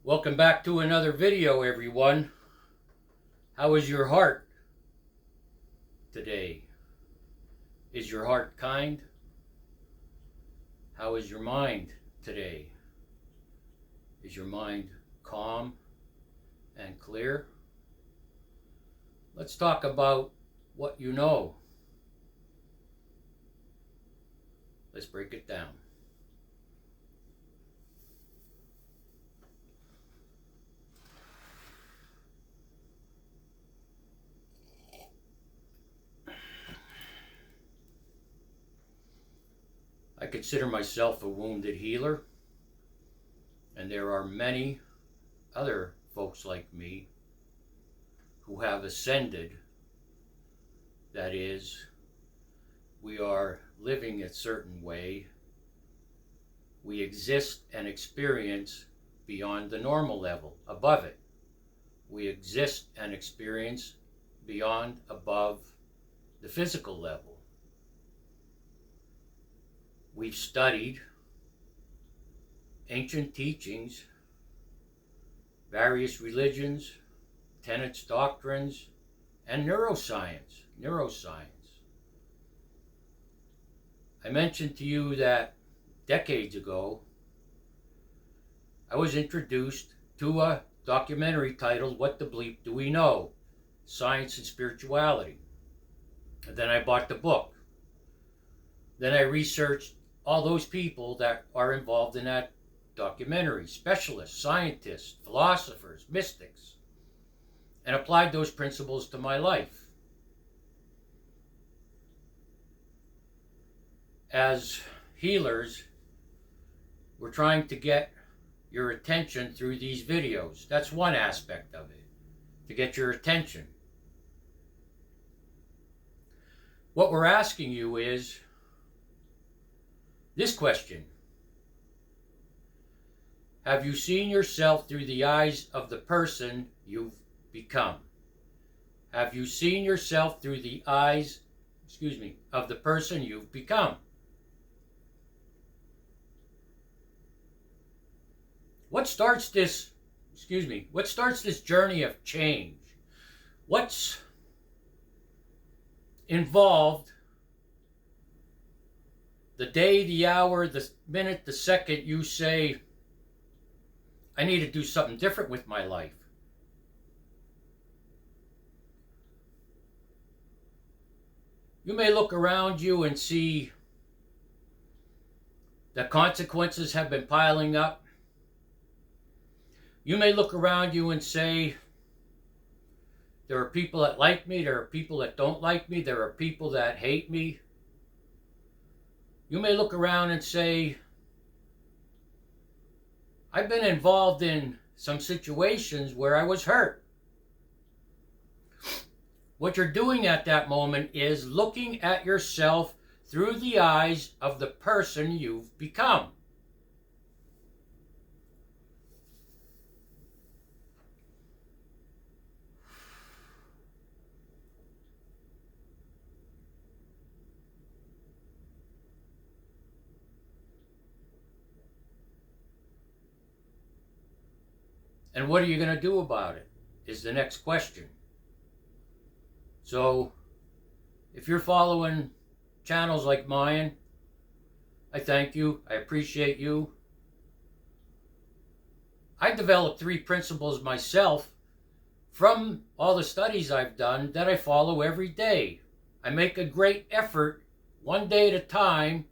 Welcome back to another video, everyone. How is your heart today? Is your heart kind? How is your mind today? Is your mind calm and clear? Let's talk about what you know. Let's break it down. I consider myself a wounded healer, and there are many other folks like me who have ascended. That is, we are living a certain way. We exist and experience beyond the normal level, above it. We exist and experience beyond, above the physical level. We've studied ancient teachings, various religions, tenets, doctrines, and neuroscience. I mentioned to you that decades ago, I was introduced to a documentary titled, What the Bleep Do We Know? Science and Spirituality. And then I bought the book. Then I researched all those people that are involved in that documentary, specialists, scientists, philosophers, mystics, and applied those principles to my life. As healers, we're trying to get your attention through these videos. That's one aspect of it, to get your attention. What we're asking you is this question: have you seen yourself through the eyes of the person you've become? Have you seen yourself through the eyes, of the person you've become? What starts this journey of change? What's involved the day, the hour, the minute, the second you say, I need to do something different with my life? You may look around you and see the consequences have been piling up. You may look around you and say, there are people that like me, there are people that don't like me, there are people that hate me. You may look around and say, I've been involved in some situations where I was hurt. What you're doing at that moment is looking at yourself through the eyes of the person you've become. And what are you going to do about it is the next question. So, if you're following channels like mine, I thank you. I appreciate you. I developed 3 principles myself from all the studies I've done that I follow every day. I make a great effort, one day at a time,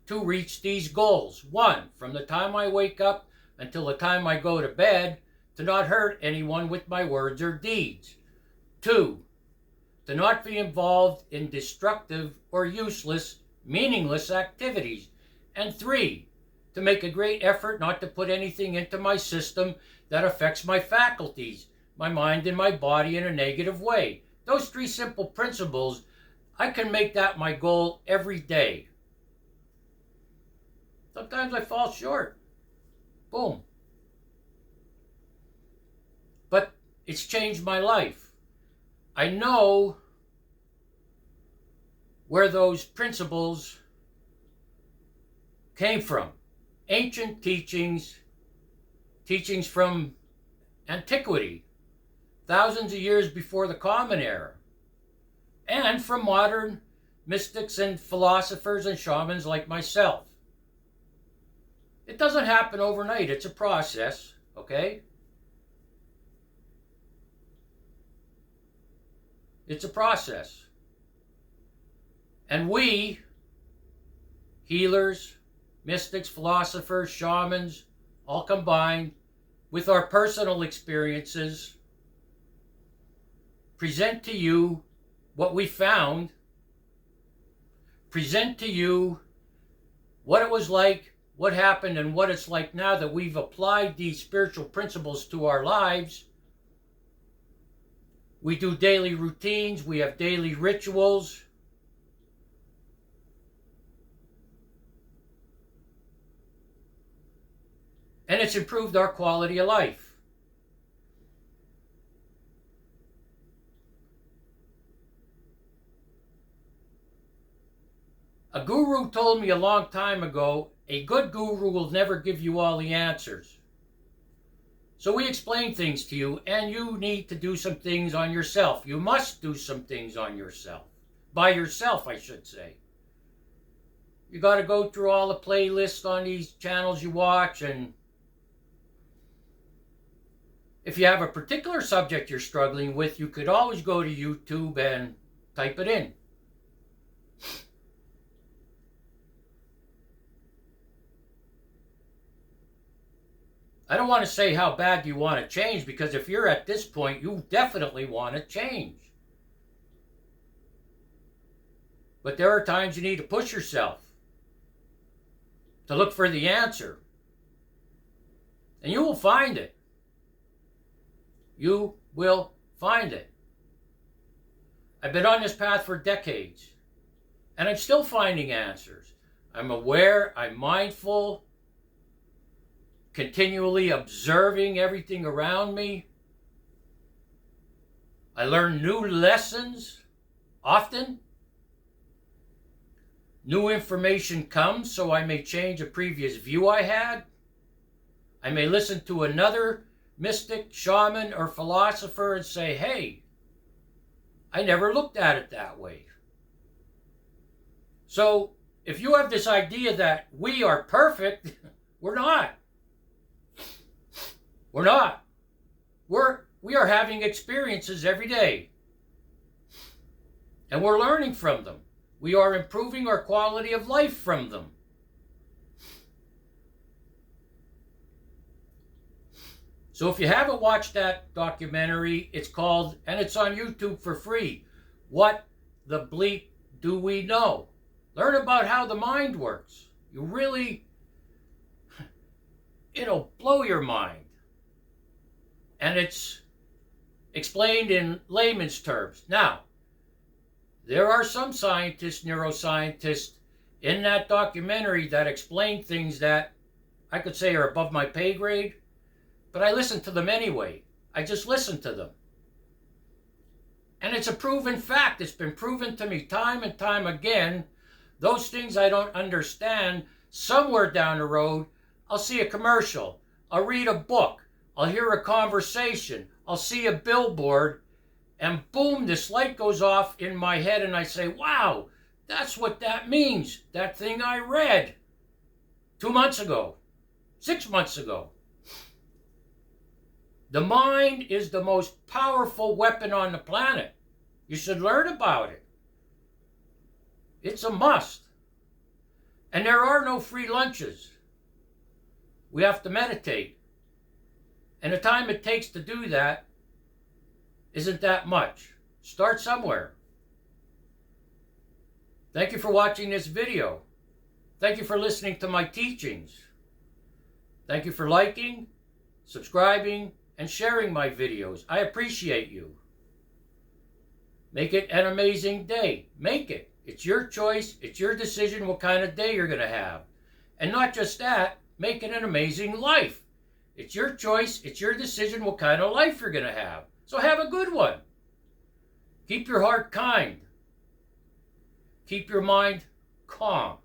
to reach these goals. 1, from the time I wake up until the time I go to bed, to not hurt anyone with my words or deeds. 2, to not be involved in destructive or useless, meaningless activities. And 3, to make a great effort not to put anything into my system that affects my faculties, my mind and my body in a negative way. Those 3 simple principles, I can make that my goal every day. Sometimes I fall short. Boom. But it's changed my life. I know where those principles came from. Ancient teachings teachings from antiquity, thousands of years before the Common Era, and from modern mystics and philosophers and shamans like myself. It doesn't happen overnight. It's a process, okay? It's a process. And we, healers, mystics, philosophers, shamans, all combined with our personal experiences, present to you what we found, present to you what it was like, what happened, and what it's like now that we've applied these spiritual principles to our lives. We do daily routines, we have daily rituals. And it's improved our quality of life. A guru told me a long time ago, a good guru will never give you all the answers. So we explain things to you, and you need to do some things on yourself. You must do some things on yourself. By yourself, I should say. You got to go through all the playlists on these channels you watch, and if you have a particular subject you're struggling with, you could always go to YouTube and type it in. I don't want to say how bad you want to change, because if you're at this point, you definitely want to change. But there are times you need to push yourself to look for the answer. And you will find it. You will find it. I've been on this path for decades, and I'm still finding answers. I'm aware, I'm mindful, continually observing everything around me. I learn new lessons often. New information comes, so I may change a previous view I had. I may listen to another mystic, shaman, or philosopher and say, hey, I never looked at it that way. So if you have this idea that we are perfect, we're not. We're not. We are having experiences every day. And we're learning from them. We are improving our quality of life from them. So if you haven't watched that documentary, it's called, and it's on YouTube for free, What the Bleep Do We Know? Learn about how the mind works. You really, it'll blow your mind. And it's explained in layman's terms. Now, there are some scientists, neuroscientists, in that documentary that explain things that I could say are above my pay grade, but I listen to them anyway. I just listen to them. And it's a proven fact. It's been proven to me time and time again. Those things I don't understand, somewhere down the road, I'll see a commercial, I'll read a book, I'll hear a conversation, I'll see a billboard, and boom, this light goes off in my head and I say, wow, that's what that means. That thing I read 2 months ago, 6 months ago. The mind is the most powerful weapon on the planet. You should learn about it. It's a must. And there are no free lunches. We have to meditate. And the time it takes to do that isn't that much. Start somewhere. Thank you for watching this video. Thank you for listening to my teachings. Thank you for liking, subscribing, and sharing my videos. I appreciate you. Make it an amazing day. Make it. It's your choice. It's your decision what kind of day you're going to have. And not just that, make it an amazing life. It's your choice. It's your decision what kind of life you're going to have. So have a good one. Keep your heart kind. Keep your mind calm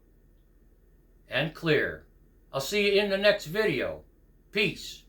and clear. I'll see you in the next video. Peace.